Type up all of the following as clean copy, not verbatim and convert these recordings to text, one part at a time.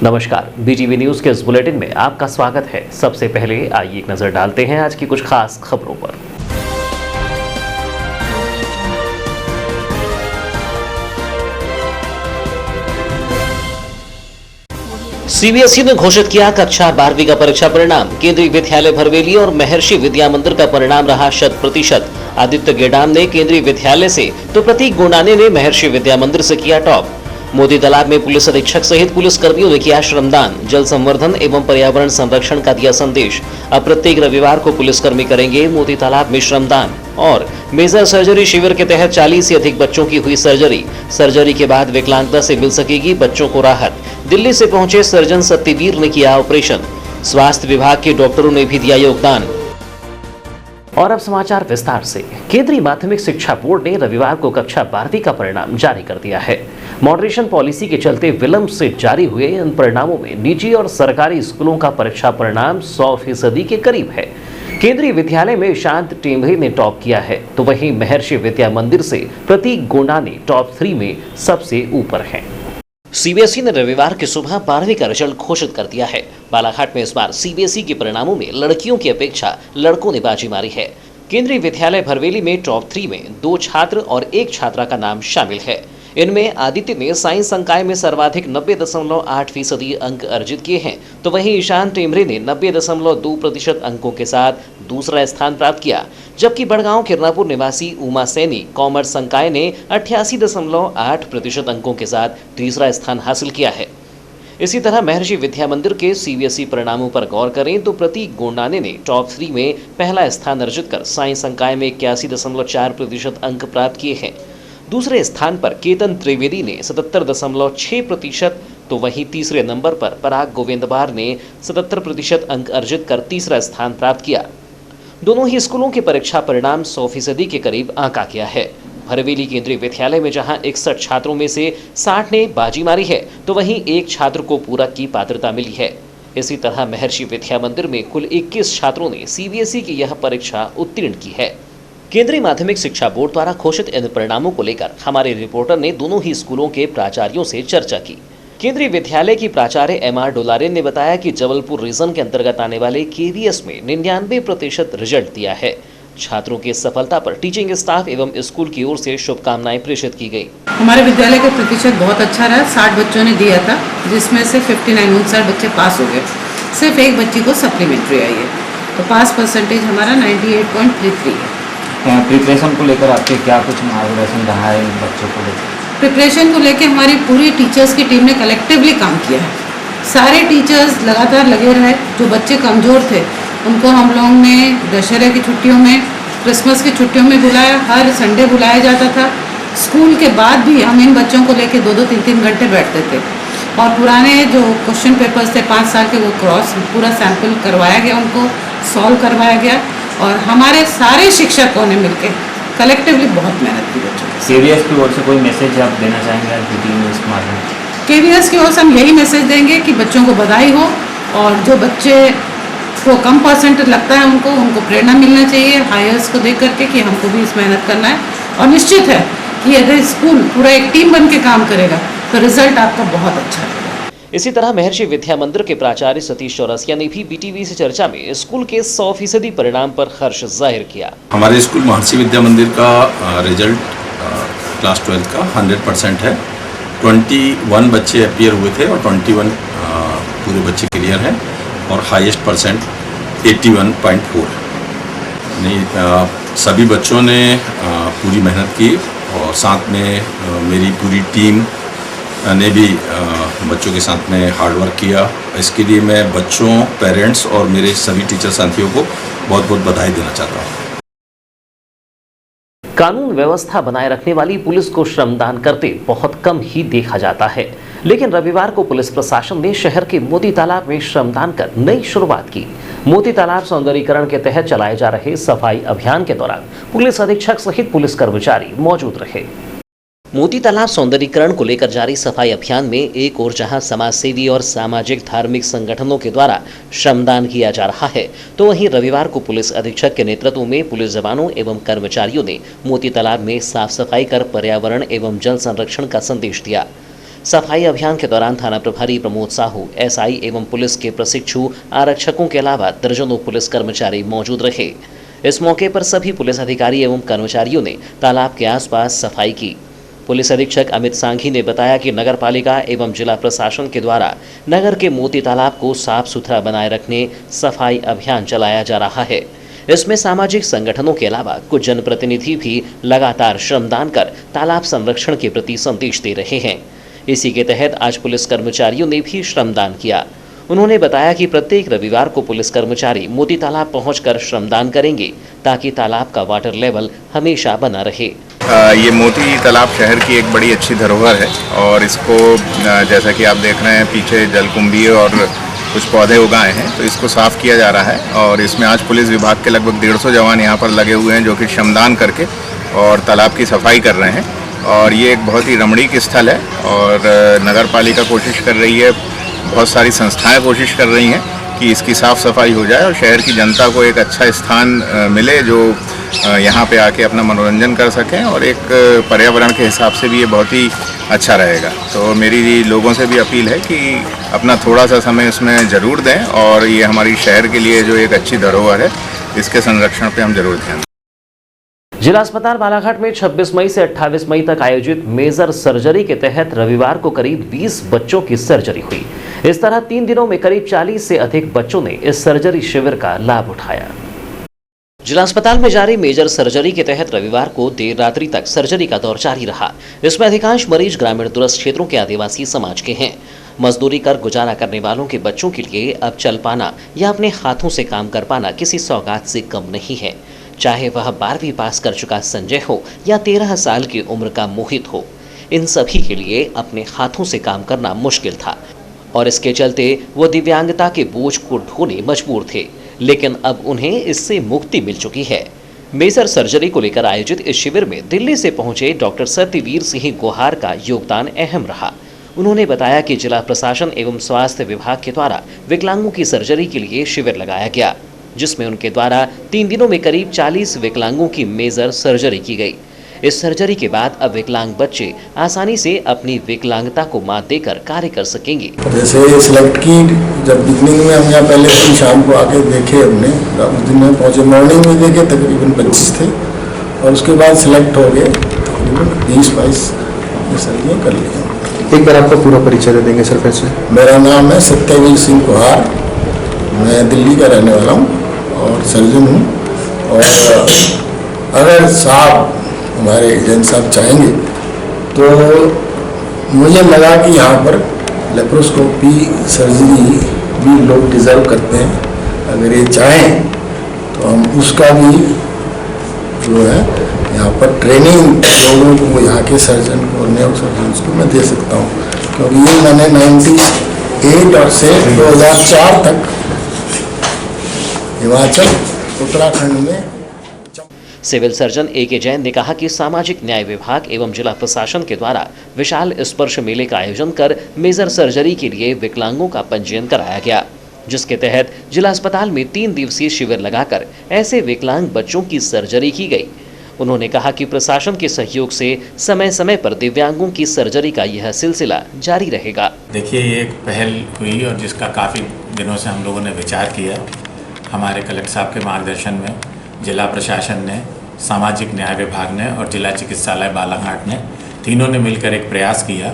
नमस्कार, बीजीवी न्यूज के इस बुलेटिन में आपका स्वागत है। सबसे पहले आइए एक नजर डालते हैं आज की कुछ खास खबरों पर। सीबीएसई ने घोषित किया कक्षा 12वीं का परीक्षा परिणाम। केंद्रीय विद्यालय भरवेली और महर्षि विद्या मंदिर का परिणाम रहा 100%। आदित्य गेडाम ने केंद्रीय विद्यालय से तो प्रतीक गुंडाने ने महर्षि विद्या मंदिर से किया टॉप। मोती तालाब में पुलिस अधीक्षक सहित पुलिस कर्मियों ने किया श्रमदान। जल संवर्धन एवं पर्यावरण संरक्षण का दिया संदेश। अब प्रत्येक रविवार को पुलिसकर्मी करेंगे मोती तालाब में श्रमदान। और मेजर सर्जरी शिविर के तहत 40 से अधिक बच्चों की हुई सर्जरी के बाद विकलांगता से मिल सकेगी बच्चों को राहत। दिल्ली से पहुंचे सर्जन सत्यवीर ने किया ऑपरेशन। स्वास्थ्य विभाग के डॉक्टरों ने भी दिया योगदान। और अब समाचार विस्तार से। केंद्रीय माध्यमिक शिक्षा बोर्ड ने रविवार को कक्षा 12वीं का परिणाम जारी कर दिया है। मॉडरेशन पॉलिसी के चलते विलंब से जारी हुए इन परिणामों में निजी और सरकारी स्कूलों का परीक्षा परिणाम 100% के करीब है। केंद्रीय विद्यालय में ईशांत टेम्भे ने टॉप किया है, तो वहीं महर्षि विद्या मंदिर से प्रतीक गोंडा ने टॉप 3 में सबसे ऊपर है। सीबीएसई ने रविवार की सुबह 12वीं का रिजल्ट घोषित कर दिया है। बालाघाट में इस बार सीबीएसई के परिणामों में लड़कियों की अपेक्षा लड़कों ने बाजी मारी है। केंद्रीय विद्यालय भरवेली में टॉप 3 में 2 छात्र और 1 छात्रा का नाम शामिल है। इनमें आदित्य ने साइंस संकाय में सर्वाधिक 90.8% अंक अर्जित किए हैं, तो वहीं ईशान टेम्भे ने 90.2% अंकों के साथ दूसरा स्थान प्राप्त किया। जबकि बड़गांव किरनापुर निवासी उमा सैनी कॉमर्स संकाय ने 88.8% अंकों के साथ तीसरा स्थान हासिल किया है। इसी तरह महर्षि विद्या मंदिर के सीबीएसई परिणामों पर गौर करें तो प्रतीक गोंडाने ने टॉप 3 में पहला स्थान अर्जित कर साइंस संकाय में 81.4% अंक प्राप्त किए हैं। दूसरे स्थान पर केतन त्रिवेदी ने 77.6%, तो वहीं तीसरे नंबर पर पराग गोविंदबार ने 77% अंक अर्जित कर तीसरा स्थान प्राप्त किया। दोनों ही स्कूलों के परीक्षा परिणाम 100% के करीब आंका गया है। भरवेली केंद्रीय विद्यालय में जहां 61 छात्रों में से 60 ने बाजी मारी है, तो वहीं 1 छात्र को पूरक की पात्रता मिली है। इसी तरह महर्षि विद्या मंदिर में कुल 21 छात्रों ने सीबीएसई की यह परीक्षा उत्तीर्ण की है। केंद्रीय माध्यमिक शिक्षा बोर्ड द्वारा घोषित इन परिणामों को लेकर हमारे रिपोर्टर ने दोनों ही स्कूलों के प्राचार्यों से चर्चा की। केंद्रीय विद्यालय की प्राचार्य MR डोलारे ने बताया कि जबलपुर रीजन के अंतर्गत आने वाले केवीएस में 99% रिजल्ट दिया है। छात्रों की सफलता पर टीचिंग स्टाफ एवं स्कूल की ओर से शुभकामनाएं प्रेषित की गई। हमारे विद्यालय का प्रतिशत बहुत अच्छा रहा। 60 बच्चों ने दिया था, जिसमें से 59 बच्चे पास हो गए। सिर्फ एक बच्ची को सप्लीमेंट्री आई है, तो पास परसेंटेज हमारा 98.33 है। प्रिपरेशन को लेकर आपके क्या कुछ मार्गदर्शन रहा है बच्चों को लेकर? प्रिपरेशन को लेकर हमारी पूरी टीचर्स की टीम ने कलेक्टिवली काम किया है। सारे टीचर्स लगातार लगे रहे। जो बच्चे कमज़ोर थे उनको हम लोगों ने दशहरे की छुट्टियों में, क्रिसमस की छुट्टियों में बुलाया। हर संडे बुलाया जाता था। स्कूल के बाद भी हम इन बच्चों को लेकर 2-2, 3-3 घंटे बैठते थे और पुराने जो क्वेश्चन पेपर्स थे 5 साल के, वो क्रॉस पूरा सैंपल करवाया गया, उनको सॉल्व करवाया गया। और हमारे सारे शिक्षकों ने मिलकर कलेक्टिवली बहुत मेहनत की बच्चों की। केवीएस की ओर से कोई मैसेज आप देना चाहेंगे आज मीटिंग में इस माध्यम से? केवीएस की ओर से हम यही मैसेज देंगे कि बच्चों को बधाई हो, और जो बच्चे को कम परसेंट लगता है उनको प्रेरणा मिलना चाहिए हायर्स को देख करके कि हमको भी इस मेहनत करना है। और निश्चित है कि अगर स्कूल पूरा एक टीम बन के काम करेगा तो रिजल्ट आपका बहुत अच्छा है। इसी तरह महर्षि विद्या मंदिर के प्राचार्य सतीश चौरसिया ने भी बीटीवी से चर्चा में स्कूल के 100% परिणाम पर हर्ष जाहिर किया। हमारे स्कूल महर्षि विद्या मंदिर का रिजल्ट क्लास 12 का 100% है। 21 बच्चे अपीयर हुए थे और 21 पूरे बच्चे क्लियर हैं और हाईएस्ट परसेंट 81.4। सभी बच्चों ने पूरी मेहनत की और साथ में मेरी पूरी टीम ने भी बच्चों के साथ में हार्ड वर्क किया। इसके लिए मैं बच्चों, पेरेंट्स और मेरे सभी टीचर साथियों को बहुत बहुत बधाई देना चाहता हूँ। कानून व्यवस्था बनाए रखने वाली पुलिस को श्रमदान करते बहुत कम ही देखा जाता है, लेकिन रविवार को पुलिस प्रशासन ने शहर के मोती तालाब में श्रमदान कर नई शुरुआत की। मोती तालाब सौंदर्यीकरण के तहत चलाए जा रहे सफाई अभियान के दौरान पुलिस अधीक्षक सहित पुलिस कर्मचारी मौजूद रहे। मोती तालाब सौंदर्यीकरण को लेकर जारी सफाई अभियान में एक ओर जहां समाज सेवी और सामाजिक धार्मिक संगठनों के द्वारा श्रमदान किया जा रहा है, तो वहीं रविवार को पुलिस अधीक्षक के नेतृत्व में पुलिस जवानों एवं कर्मचारियों ने मोती तालाब में साफ सफाई कर पर्यावरण एवं जल संरक्षण का संदेश दिया। सफाई अभियान के दौरान थाना प्रभारी प्रमोद साहू, एसआई एवं पुलिस के प्रशिक्षु आरक्षकों के अलावा दर्जनों पुलिस कर्मचारी मौजूद रहे। इस मौके पर सभी पुलिस अधिकारी एवं कर्मचारियों ने तालाब के आसपास सफाई की। पुलिस अधीक्षक अमित सांघी ने बताया कि नगर पालिका एवं जिला प्रशासन के द्वारा नगर के मोती तालाब को साफ सुथरा बनाए रखने सफाई अभियान चलाया जा रहा है। इसमें सामाजिक संगठनों के अलावा कुछ जनप्रतिनिधि भी लगातार श्रमदान कर तालाब संरक्षण के प्रति संदेश दे रहे हैं। इसी के तहत आज पुलिस कर्मचारियों ने भी श्रमदान किया। उन्होंने बताया कि प्रत्येक रविवार को पुलिस कर्मचारी मोती तालाब पहुंचकर श्रमदान करेंगे ताकि तालाब का वाटर लेवल हमेशा बना रहे। ये मोती तालाब शहर की एक बड़ी अच्छी धरोहर है और इसको जैसा कि आप देख रहे हैं पीछे जलकुंभी और कुछ पौधे उगाए हैं, तो इसको साफ़ किया जा रहा है। और इसमें आज पुलिस विभाग के लगभग 150 जवान यहाँ पर लगे हुए हैं जो कि श्रमदान करके और तालाब की सफाई कर रहे हैं। और ये एक बहुत ही रमणीक स्थल है और नगर पालिका कोशिश कर रही है, बहुत सारी संस्थाएं कोशिश कर रही हैं कि इसकी साफ़ सफाई हो जाए और शहर की जनता को एक अच्छा स्थान मिले जो यहाँ पे आके अपना मनोरंजन कर सकें और एक पर्यावरण के हिसाब से भी ये बहुत ही अच्छा रहेगा। तो मेरी लोगों से भी अपील है कि अपना थोड़ा सा समय इसमें ज़रूर दें और ये हमारी शहर के लिए जो एक अच्छी धरोहर है इसके संरक्षण पे हम जरूर ध्यान दें। जिला अस्पताल बालाघाट में 26 मई से 28 मई तक आयोजित मेजर सर्जरी के तहत रविवार को करीब 20 बच्चों की सर्जरी हुई। इस तरह 3 दिनों में करीब 40 से अधिक बच्चों ने इस सर्जरी शिविर का लाभ उठाया। जिला अस्पताल में जारी मेजर सर्जरी के तहत रविवार को देर रात्रि तक सर्जरी का दौर जारी रहा। इसमें अधिकांश मरीज ग्रामीण दूरस्थ क्षेत्रों के आदिवासी समाज के हैं। मजदूरी कर गुजारा करने वालों के बच्चों के लिए अब चल पाना या अपने हाथों से काम कर पाना किसी सौगात से कम नहीं है। चाहे वह 12वीं पास कर चुका संजय हो या 13 साल की उम्र का मोहित हो, इन सभी के लिए अपने हाथों से काम करना मुश्किल था और इसके चलते वो दिव्यांगता के बोझ को ढोने मजबूर थे, लेकिन अब उन्हें इससे मुक्ति मिल चुकी है। मेजर सर्जरी को लेकर आयोजित इस शिविर में दिल्ली से पहुंचे डॉक्टर सत्यवीर सिंह गुहार का योगदान अहम रहा। उन्होंने बताया कि जिला प्रशासन एवं स्वास्थ्य विभाग के द्वारा विकलांगों की सर्जरी के लिए शिविर लगाया गया, जिसमें उनके द्वारा 3 दिनों में करीब 40 विकलांगों की मेजर सर्जरी की गई। इस सर्जरी के बाद अब विकलांग बच्चे आसानी से अपनी विकलांगता को मात देकर कार्य कर सकेंगे। जैसे सिलेक्ट की, जब बिगनिंग में हम यहाँ पहले दिन शाम को आके देखे, हमने उस दिन में पहुँचे, मॉर्निंग में देखे तकरीबन 25 थे और उसके बाद सिलेक्ट हो गए तकरीबन 20-22 सर्जरी कर लिया। एक बार आपका पूरा परिचय दे देंगे सर? कैसे? मेरा नाम है सत्यवीर सिंह गुहार, मैं दिल्ली का रहने वाला हूँ और सर्जन हूँ। और अगर साहब हमारे एजेंट साहब चाहेंगे तो मुझे लगा कि यहाँ पर लेप्रोस्कोपी सर्जरी भी लोग डिज़र्व करते हैं। अगर ये चाहें तो हम उसका भी जो है यहाँ पर ट्रेनिंग लोगों को, यहाँ के सर्जन को, न्यूरो सर्जन को मैं दे सकता हूँ, क्योंकि ये मैंने 98 और से 2004 तक हिमाचल उत्तराखंड में। Civil surgeon A.K. जैन ने कहा कि सामाजिक न्याय विभाग एवं जिला प्रशासन के द्वारा विशाल स्पर्श मेले का आयोजन कर मेजर सर्जरी के लिए विकलांगों का पंजीयन कराया गया, जिसके तहत जिला अस्पताल में 3 दिवसीय शिविर लगाकर ऐसे विकलांग बच्चों की सर्जरी की गई। उन्होंने कहा कि प्रशासन के सहयोग से समय समय पर दिव्यांगों की सर्जरी का यह सिलसिला जारी रहेगा। देखिए, ये एक पहल हुई और जिसका काफ़ी दिनों से हम लोगों ने विचार किया। हमारे कलेक्टर साहब के मार्गदर्शन में जिला प्रशासन ने, सामाजिक न्याय विभाग ने और जिला चिकित्सालय बालाघाट ने, तीनों ने मिलकर एक प्रयास किया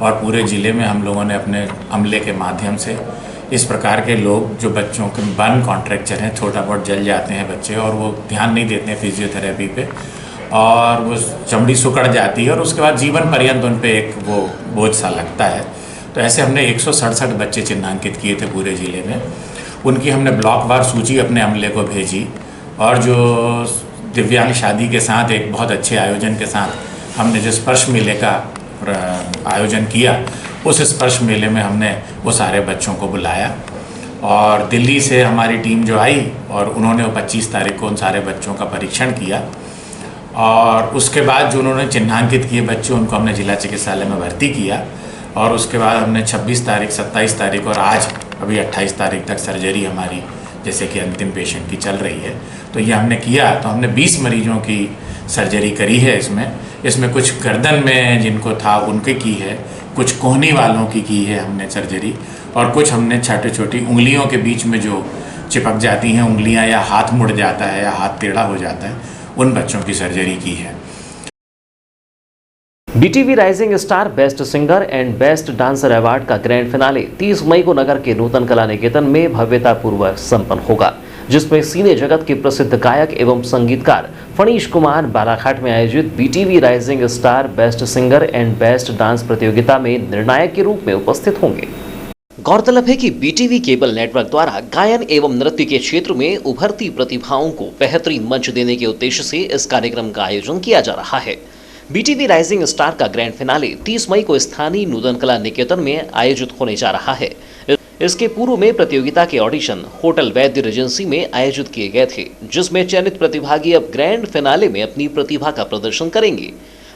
और पूरे ज़िले में हम लोगों ने अपने अमले के माध्यम से इस प्रकार के लोग जो बच्चों के बर्न कॉन्ट्रैक्चर हैं, छोटा बहुत जल जाते हैं बच्चे और वो ध्यान नहीं देते हैं फिजियोथेरेपी पे और वो चमड़ी सुकड़ जाती है और उसके बाद जीवन पर्यंत उन पे एक वो बोझ सा लगता है। तो ऐसे हमने 167 बच्चे चिन्हांकित किए थे पूरे ज़िले में। उनकी हमने ब्लॉकवार सूची अपने अमले को भेजी और जो दिव्यांग शादी के साथ एक बहुत अच्छे आयोजन के साथ हमने जो स्पर्श मेले का आयोजन किया, उस स्पर्श मेले में हमने वो सारे बच्चों को बुलाया और दिल्ली से हमारी टीम जो आई और उन्होंने 25 तारीख को उन सारे बच्चों का परीक्षण किया और उसके बाद जो उन्होंने चिन्हांकित किए बच्चे उनको हमने जिला चिकित्सालय में भर्ती किया और उसके बाद हमने 26 तारीख, 27 तारीख और आज अभी 28 तारीख तक सर्जरी हमारी जैसे कि अंतिम पेशेंट की चल रही है। तो ये हमने किया, तो हमने 20 मरीजों की सर्जरी करी है। इसमें कुछ गर्दन में जिनको था उनके की है, कुछ कोहनी वालों की है हमने सर्जरी, और कुछ हमने छोटी छोटी उंगलियों के बीच में जो चिपक जाती हैं उंगलियां, या हाथ मुड़ जाता है या हाथ टेढ़ा हो जाता है, उन बच्चों की सर्जरी की है। BTV rising star best singer and best dancer award का ग्रैंड फिनाले 30 मई को नगर के नूतन कला निकेतन में भव्यतापूर्वक संपन्न होगा, जिसमें सिने जगत के प्रसिद्ध गायक एवं संगीतकार फणीश कुमार बालाघाट में आयोजित BTV rising star best singer and best dance प्रतियोगिता में निर्णायक के रूप में उपस्थित होंगे। गौरतलब है कि बीटीवी केबल नेटवर्क द्वारा गायन एवं नृत्य के क्षेत्र में उभरती प्रतिभाओं को बेहतरीन मंच देने के उद्देश्य से इस कार्यक्रम का आयोजन किया जा रहा है। बीटीवी राइजिंग स्टार का ग्रैंड फिनाले 30 मई को स्थानीय नूतन कला निकेतन में आयोजित होने जा रहा है। इसके पूर्व में प्रतियोगिता के ऑडिशन होटल वैद्य रेजेंसी में आयोजित किए गए थे, जिसमें चयनित प्रतिभागी अब ग्रैंड फिनाले में अपनी प्रतिभा का प्रदर्शन करेंगे।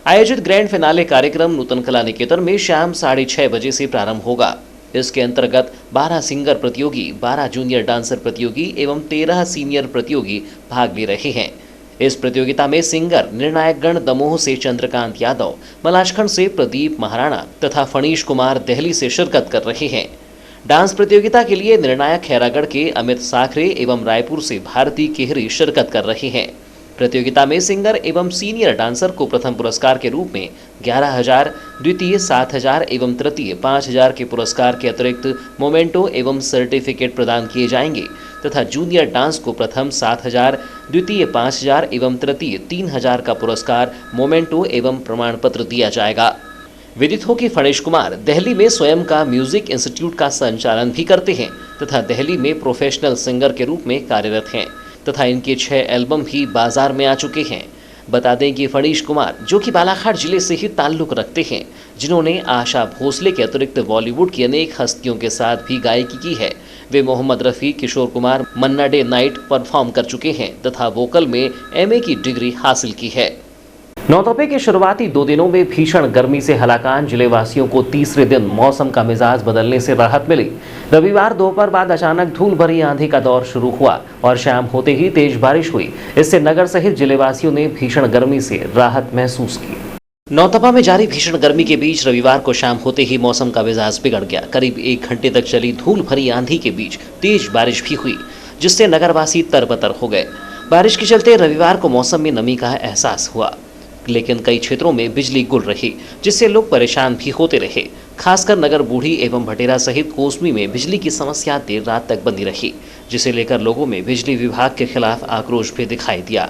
आयोजित ग्रैंड फिनाले कार्यक्रम नूतन कला निकेतन में शाम 6:30 बजे से प्रारंभ होगा। इसके अंतर्गत 12 सिंगर प्रतियोगी, 12 जूनियर डांसर प्रतियोगी एवं 13 सीनियर प्रतियोगी भाग ले रहे हैं। इस प्रतियोगिता में सिंगर निर्णायक गण दमोह से चंद्रकांत यादव, मलाजखंड से प्रदीप महाराणा तथा फणीश कुमार दिल्ली से शिरकत कर रहे हैं। डांस प्रतियोगिता के लिए निर्णायक खैरागढ़ के अमित साखरे एवं रायपुर से भारती केहरी शिरकत कर रहे हैं। प्रतियोगिता में सिंगर एवं सीनियर डांसर को प्रथम पुरस्कार के रूप में 11,000, द्वितीय 7,000 एवं तृतीय 5,000 के पुरस्कार के अतिरिक्त मोमेंटो एवं सर्टिफिकेट प्रदान किए जाएंगे तथा जूनियर डांस को प्रथम 7,000, द्वितीय 5,000 एवं तृतीय 3,000 का पुरस्कार, मोमेंटो एवं प्रमाण पत्र दिया जाएगा। विदित हो कि फणीश कुमार दिल्ली में स्वयं का म्यूजिक इंस्टीट्यूट का संचालन भी करते हैं तथा दिल्ली में प्रोफेशनल सिंगर के रूप में कार्यरत हैं तथा इनके 6 एल्बम भी बाजार में आ चुके हैं। बता दें कि फणीश कुमार, जो कि बालाघाट जिले से ही ताल्लुक रखते हैं, जिन्होंने आशा भोसले के अतिरिक्त बॉलीवुड की अनेक हस्तियों के साथ भी गायकी की है, वे मोहम्मद रफ़ी, किशोर कुमार, मन्ना डे नाइट परफॉर्म कर चुके हैं तथा वोकल में MA की डिग्री हासिल की है। नौतपे के शुरुआती 2 दिनों में भीषण गर्मी से हलाकान जिले वासियों को तीसरे दिन मौसम का मिजाज बदलने से राहत मिली। रविवार दोपहर बाद अचानक धूल भरी आंधी का दौर शुरू हुआ और शाम होते ही तेज बारिश हुई। इससे नगर सहित जिले वासियों ने भीषण गर्मी से राहत महसूस की। नौतपा में जारी भीषण गर्मी के बीच रविवार को शाम होते ही मौसम का मिजाज बिगड़ गया। करीब 1 घंटे तक चली धूल भरी आंधी के बीच तेज बारिश भी हुई, जिससे नगरवासी तरबतर हो गए। बारिश के चलते रविवार को मौसम में नमी का एहसास हुआ, लेकिन कई क्षेत्रों में बिजली गुल रही, जिससे लोग परेशान भी होते रहे। खासकर नगर बूढ़ी एवं भटेरा सहित कोसमी में बिजली की समस्या देर रात तक बनी रही, जिसे लेकर लोगों में बिजली विभाग के खिलाफ आक्रोश भी दिखाई दिया।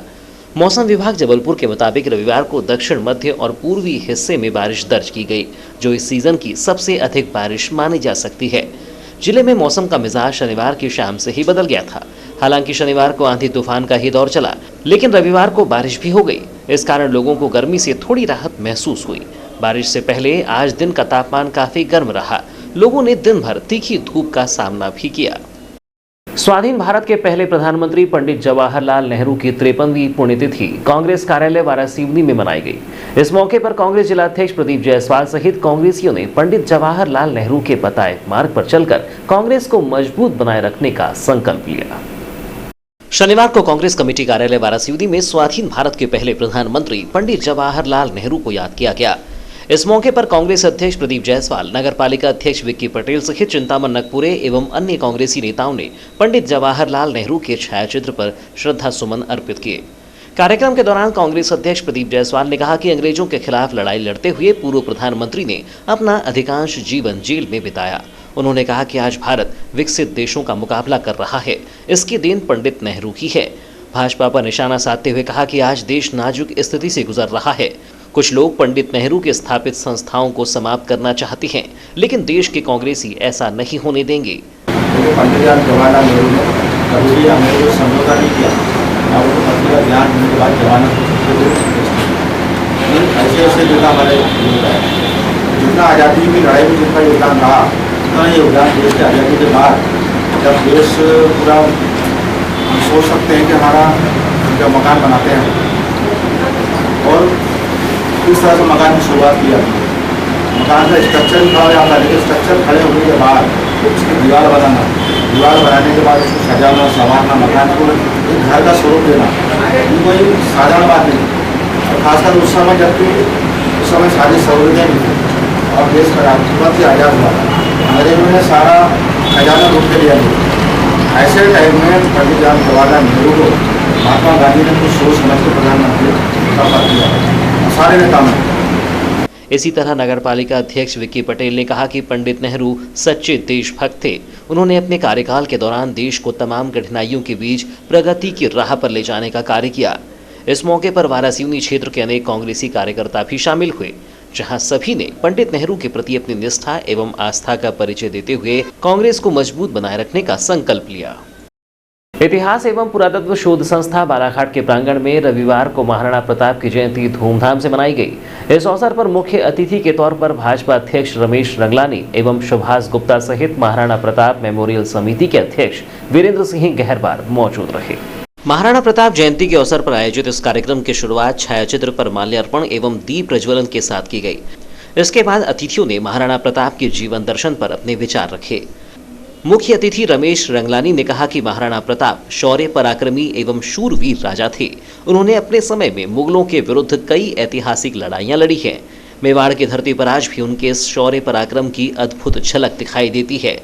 मौसम विभाग जबलपुर के मुताबिक रविवार को दक्षिण मध्य और पूर्वी हिस्से में बारिश दर्ज की गई, जो इस सीजन की सबसे अधिक बारिश मानी जा सकती है। जिले में मौसम का मिजाज शनिवार की शाम से ही बदल गया था। हालांकि शनिवार को आंधी तूफान का ही दौर चला, लेकिन रविवार को बारिश भी हो गई। इस कारण लोगों को गर्मी से थोड़ी राहत महसूस हुई। बारिश से पहले आज दिन का तापमान काफी गर्म रहा। लोगों ने दिन भर तीखी धूप का सामना भी किया। स्वाधीन भारत के पहले प्रधानमंत्री पंडित जवाहरलाल नेहरू की 53वीं पुण्यतिथि कांग्रेस कार्यालय वारासिवनी में मनाई गई। इस मौके पर कांग्रेस जिलाध्यक्ष प्रदीप जायसवाल सहित कांग्रेसियों ने पंडित जवाहरलाल नेहरू के बताए मार्ग पर चलकर कांग्रेस को मजबूत बनाए रखने का संकल्प लिया। शनिवार को कांग्रेस कमेटी कार्यालय वारासिवनी में स्वाधीन भारत के पहले प्रधानमंत्री पंडित जवाहरलाल नेहरू को याद किया गया। इस मौके पर कांग्रेस अध्यक्ष प्रदीप जायसवाल, नगरपालिका अध्यक्ष विक्की पटेल सहित चिंतामन नकपुरे एवं अन्य कांग्रेसी नेताओं ने पंडित जवाहरलाल नेहरू के छायाचित्र पर श्रद्धा सुमन अर्पित किए। कार्यक्रम के दौरान कांग्रेस अध्यक्ष प्रदीप जायसवाल ने कहा कि अंग्रेजों के खिलाफ लड़ाई लड़ते हुए पूर्व प्रधानमंत्री ने अपना अधिकांश जीवन जेल में बिताया। उन्होंने कहा कि आज भारत विकसित देशों का मुकाबला कर रहा है, इसकी देन पंडित नेहरू की है। भाजपा पर निशाना साधते हुए कहा कि आज देश नाजुक स्थिति से गुजर रहा है। कुछ लोग पंडित नेहरू के स्थापित संस्थाओं को समाप्त करना चाहते हैं, लेकिन देश के कांग्रेसी ऐसा नहीं होने देंगे। पंडित जवाहरलाल नेहरू ने कभी भी हमें कोई समझौता नहीं किया, और वो पति का ज्ञान होने के बाद जवाना ऐसे ऐसे नेता हमारे जितना आज़ादी की लड़ाई में जितना योगदान रहा, उतना योगदान देश की आज़ादी के बाद जब देश पूरा हम सोच सकते हैं कि हमारा जब मकान बनाते हैं और इस तरह से मकान की शुरुआत की जाती है। मकान का स्ट्रक्चर भी खड़ा जाता है, लेकिन स्ट्रक्चर खड़े होने के बाद उसकी दीवार बनाना, दीवार बनाने के बाद उसको सजाना, संवारना, मकान को एक घर का स्वरूप देना, ये कोई साधारण बात नहीं। और खासकर उस समय जबकि उस समय सारी सहूलियतें नहीं थी और देश का तुरंत ही आज़ाद हुआ। अंग्रेजों ने सारा खजाना लूट के लिया गया। ऐसे टाइम में पंडित जवाहरलाल नेहरू को महात्मा गांधी ने कुछ सोच समझ के प्रधानमंत्री का पद दिया, सारे नेताओं ने। इसी तरह नगरपालिका अध्यक्ष विक्की पटेल ने कहा कि पंडित नेहरू सच्चे देशभक्त थे। उन्होंने अपने कार्यकाल के दौरान देश को तमाम कठिनाइयों के बीच प्रगति की राह पर ले जाने का कार्य किया। इस मौके पर वारासिवनी क्षेत्र के अनेक कांग्रेसी कार्यकर्ता भी शामिल हुए, जहां सभी ने पंडित नेहरू के प्रति अपनी निष्ठा एवं आस्था का परिचय देते हुए कांग्रेस को मजबूत बनाए रखने का संकल्प लिया। इतिहास एवं पुरातत्व शोध संस्था बालाघाट के प्रांगण में रविवार को महाराणा प्रताप की जयंती धूमधाम से मनाई गई। इस अवसर पर मुख्य अतिथि के तौर पर भाजपा अध्यक्ष रमेश रंगलानी एवं सुभाष गुप्ता सहित महाराणा प्रताप मेमोरियल समिति के अध्यक्ष वीरेंद्र सिंह गहरबार मौजूद रहे। महाराणा प्रताप जयंती के अवसर पर आयोजित इस कार्यक्रम की शुरुआत छायाचित्र पर माल्यार्पण एवं दीप प्रज्वलन के साथ की गई। इसके बाद अतिथियों ने महाराणा प्रताप के जीवन दर्शन पर अपने विचार रखे। मुख्य अतिथि रमेश रंगलानी ने कहा कि महाराणा प्रताप शौर्य पराक्रमी एवं शूरवीर राजा थे। उन्होंने अपने समय में मुगलों के विरुद्ध कई ऐतिहासिक लड़ाइयां लड़ी हैं। मेवाड़ की धरती पर आज भी उनके इस शौर्य पराक्रम की अद्भुत झलक दिखाई देती है।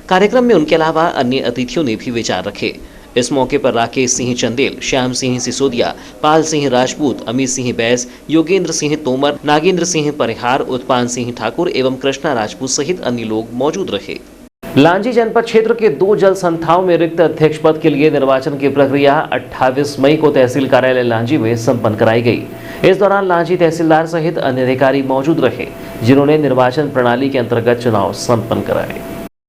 कार्यक्रम में उनके अलावा अन्य अतिथियों ने भी विचार रखे। इस मौके पर राकेश सिंह चंदेल, श्याम सिंह सिसोदिया, पाल सिंह राजपूत, अमित सिंह बैस, योगेंद्र सिंह तोमर, नागेंद्र सिंह परिहार, उत्पान सिंह ठाकुर एवं कृष्णा राजपूत सहित अन्य लोग मौजूद रहे। लांजी जनपद क्षेत्र के 2 जल संस्थाओं में रिक्त अध्यक्ष पद के लिए निर्वाचन की प्रक्रिया 28 मई को तहसील कार्यालय लांजी में संपन्न कराई गई। इस दौरान लांजी तहसीलदार सहित अन्य अधिकारी मौजूद रहे, जिन्होंने निर्वाचन प्रणाली के अंतर्गत चुनाव संपन्न कराए।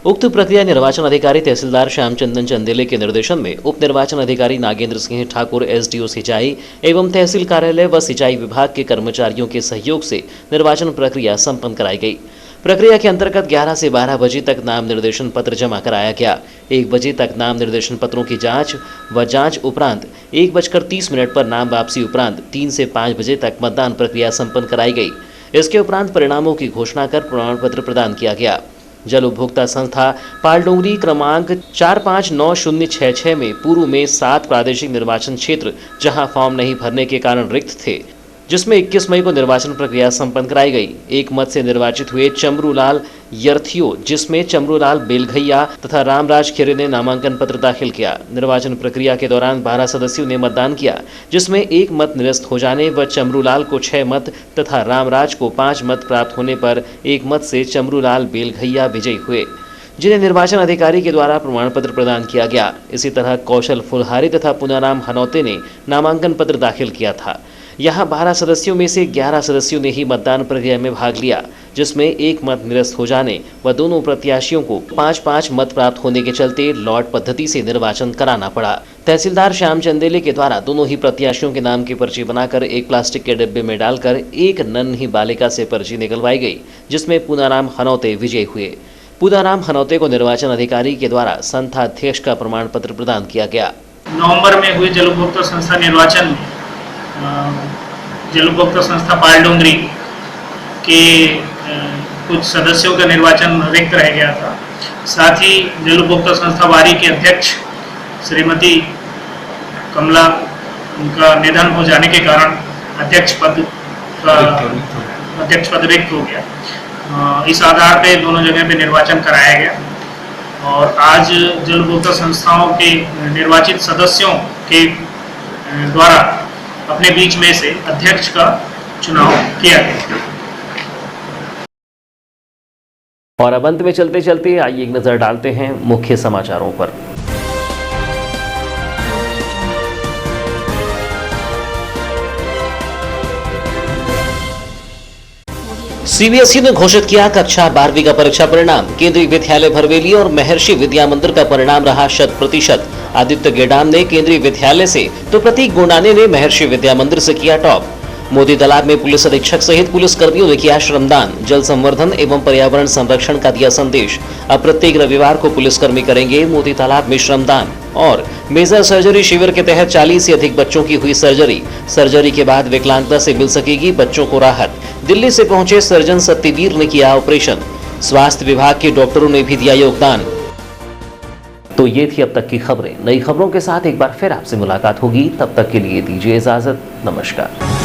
उक्त प्रक्रिया निर्वाचन अधिकारी तहसीलदार श्यामचंदन चंदेले के निर्देशन में उप निर्वाचन अधिकारी नागेंद्र सिंह ठाकुर एसडीओ सिंचाई एवं तहसील कार्यालय व सिंचाई विभाग के कर्मचारियों के सहयोग से निर्वाचन प्रक्रिया संपन्न कराई गई। प्रक्रिया के अंतर्गत 11 से 12 बजे तक नाम निर्देशन पत्र जमा कराया गया। 1 बजे तक नाम निर्देशन पत्रों की जांच उपरांत 1:30 पर नाम वापसी उपरांत 3 से 5 बजे तक मतदान प्रक्रिया संपन्न कराई गई। इसके उपरांत परिणामों की घोषणा कर प्रमाण पत्र प्रदान किया गया। जल उपभोक्ता संस्था पालडोंगरी क्रमांक 459066 में पूर्व में 7 प्रादेशिक निर्वाचन क्षेत्र जहां फॉर्म नहीं भरने के कारण रिक्त थे, जिसमें 21 मई को निर्वाचन प्रक्रिया संपन्न कराई गई। एक मत से निर्वाचित हुए चमरूलाल यर्थियो, जिसमें चमरूलाल बेलघैया तथा रामराज खेरे ने नामांकन पत्र दाखिल किया। निर्वाचन प्रक्रिया के दौरान 12 सदस्यों ने मतदान किया, जिसमें 1 मत निरस्त हो जाने व चमरूलाल को 6 मत तथा रामराज को 5 मत प्राप्त होने पर 1 मत से चमरूलाल बेलघैया विजयी हुए, जिन्हें निर्वाचन अधिकारी के द्वारा प्रमाण पत्र प्रदान किया गया। इसी तरह कौशल फुलहारी तथा पुनाराम हनौते ने नामांकन पत्र दाखिल किया था। यहाँ 12 सदस्यों में से 11 सदस्यों ने ही मतदान प्रक्रिया में भाग लिया, जिसमें 1 मत निरस्त हो जाने व दोनों प्रत्याशियों को 5-5 मत प्राप्त होने के चलते लॉट पद्धति से निर्वाचन कराना पड़ा। तहसीलदार श्याम चंदेले के द्वारा दोनों ही प्रत्याशियों के नाम की पर्ची बनाकर एक प्लास्टिक के डिब्बे में डालकर एक नन्ही बालिका से पर्ची निकलवाई गई, जिसमें पूनाराम हनौते विजयी हुए। पूनाराम हनौते को निर्वाचन अधिकारी के द्वारा संस्थाध्यक्ष का प्रमाण पत्र प्रदान किया गया। नवंबर में हुए जल उपभोक्ता संस्था निर्वाचन जल उपभोक्ता संस्था पालडोंगरी के कुछ सदस्यों का निर्वाचन रिक्त रह गया था। साथ ही जल उपभोक्ता संस्था वारी के अध्यक्ष श्रीमती कमला, उनका निधन हो जाने के कारण अध्यक्ष पद रिक्त हो गया। इस आधार पे दोनों जगह पे निर्वाचन कराया गया और आज जल उपभोक्ता संस्थाओं के निर्वाचित सदस्यों के द्वारा अपने बीच में से अध्यक्ष का चुनाव किया गया। और अब अंत में चलते चलते आइए एक नजर डालते हैं मुख्य समाचारों पर। सीबीएसई ने घोषित किया कक्षा 12वीं का परीक्षा परिणाम। केंद्रीय विद्यालय भरवेली और महर्षि विद्या मंदिर का परिणाम रहा 100%। आदित्य गेडाम ने केंद्रीय विद्यालय से तो प्रतीक गुंडाने ने महर्षि विद्या मंदिर से किया टॉप। मोदी तालाब में पुलिस अधीक्षक सहित पुलिस कर्मियों ने किया श्रमदान। जल संवर्धन एवं पर्यावरण संरक्षण का दिया संदेश। अब प्रत्येक रविवार को पुलिसकर्मी करेंगे मोदी तालाब में श्रमदान। और मेजर सर्जरी शिविर के तहत 40 से अधिक बच्चों की हुई सर्जरी के बाद विकलांगता से मिल सकेगी बच्चों को राहत। दिल्ली से पहुंचे सर्जन सत्यवीर ने किया ऑपरेशन। स्वास्थ्य विभाग के डॉक्टरों ने भी दिया योगदान। तो ये थी अब तक की खबरें। नई खबरों के साथ एक बार फिर आपसे मुलाकात होगी। तब तक के लिए दीजिए इजाजत। नमस्कार।